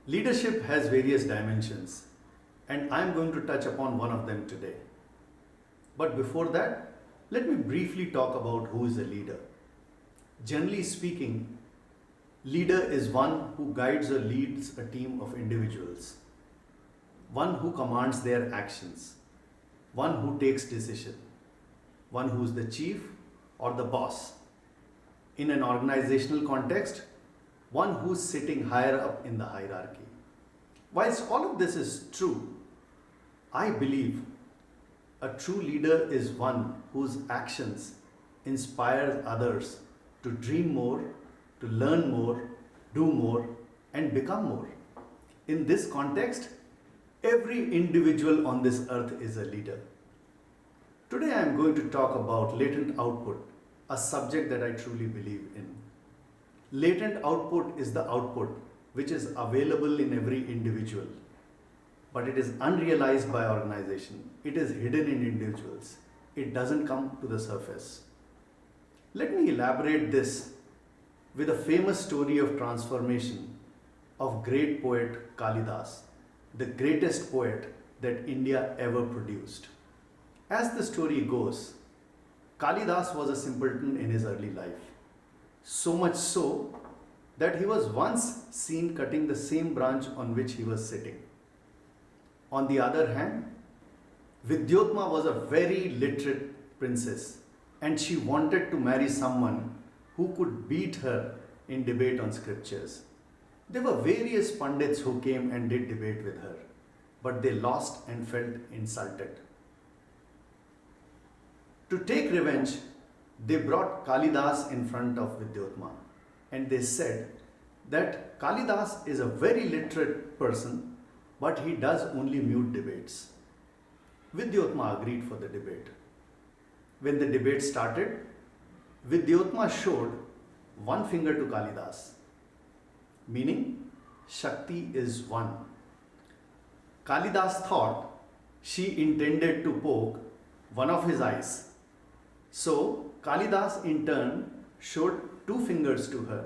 Leadership has various dimensions, and I'm going to touch upon one of them today. But before that, let me briefly talk about who is a leader. Generally speaking, leader is one who guides or leads a team of individuals, one who commands their actions, one who takes decision, one who is the chief or the boss. In an organizational context, one who's sitting higher up in the hierarchy. Whilst all of this is true, I believe a true leader is one whose actions inspire others to dream more, to learn more, do more, and become more. In this context, every individual on this earth is a leader. Today I am going to talk about latent output, a subject that I truly believe in. Latent output is the output which is available in every individual, but it is unrealized by organization. It is hidden in individuals. It doesn't come to the surface. Let me elaborate this with a famous story of transformation of great poet Kalidas, the greatest poet that India ever produced. As the story goes, Kalidas was a simpleton in his early life. So much so that he was once seen cutting the same branch on which he was sitting. On the other hand, Vidyotma was a very literate princess, and she wanted to marry someone who could beat her in debate on scriptures. There were various pundits who came and did debate with her, but they lost and felt insulted. To take revenge, they brought Kalidas in front of Vidyotma, and they said that Kalidas is a very literate person, but he does only mute debates. Vidyotma agreed for the debate. When the debate started, Vidyotma showed one finger to Kalidas, meaning Shakti is one. Kalidas thought she intended to poke one of his eyes. So Kalidas in turn showed two fingers to her,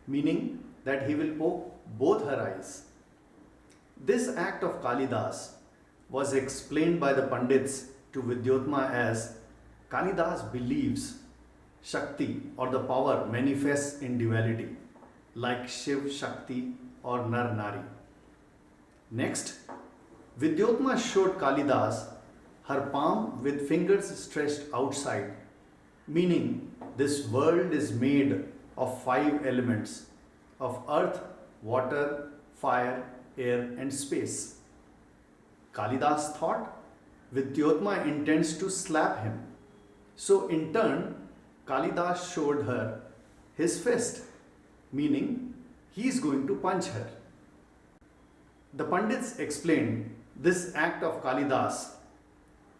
meaning that he will poke both her eyes. This act of Kalidas was explained by the Pandits to Vidyotma as Kalidas believes Shakti or the power manifests in duality like Shiv Shakti or Nar Nari. Next, Vidyotma showed Kalidas her palm with fingers stretched outside, meaning this world is made of 5 elements of earth, water, fire, air and space. Kalidas thought Vidyotma intends to slap him. So in turn, Kalidas showed her his fist, meaning he is going to punch her. The Pandits explained this act of Kalidas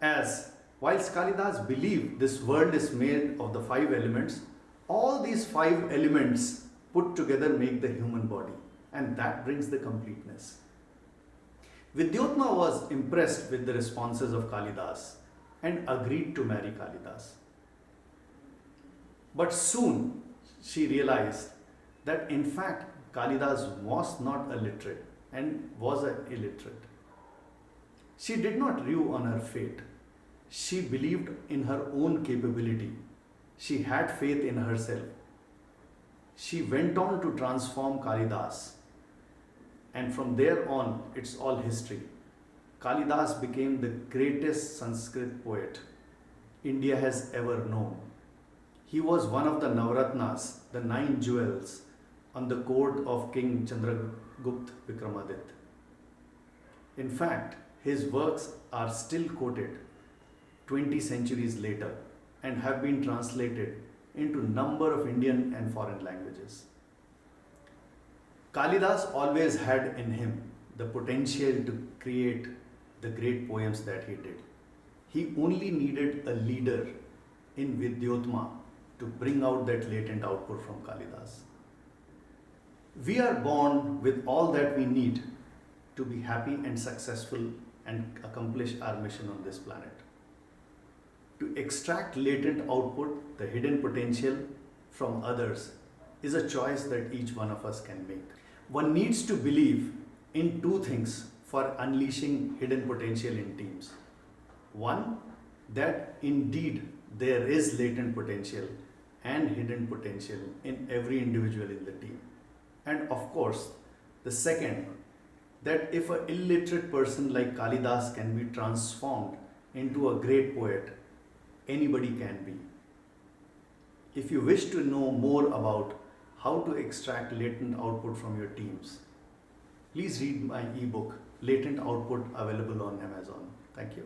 as whilst Kalidas believed this world is made of the 5 elements, all these 5 elements put together make the human body, and that brings the completeness. Vidyotma was impressed with the responses of Kalidas and agreed to marry Kalidas. But soon she realized that in fact Kalidas was not a literate and was an illiterate. She did not rue on her fate. She believed in her own capability. She had faith in herself. She went on to transform Kalidas. And from there on, it's all history. Kalidas became the greatest Sanskrit poet India has ever known. He was one of the Navratnas, the 9 jewels, on the court of King Chandragupta Vikramaditya. In fact, his works are still quoted 20 centuries later and have been translated into a number of Indian and foreign languages. Kalidas always had in him the potential to create the great poems that he did. He only needed a leader in Vidyotma to bring out that latent output from Kalidas. We are born with all that we need to be happy and successful and accomplish our mission on this planet. To extract latent output, the hidden potential from others, is a choice that each one of us can make. One needs to believe in two things for unleashing hidden potential in teams. One, that indeed there is latent potential and hidden potential in every individual in the team. And of course, the second, that if an illiterate person like Kalidas can be transformed into a great poet, anybody can be. If you wish to know more about how to extract latent output from your teams, please read my ebook, Latent Output, available on Amazon. Thank you.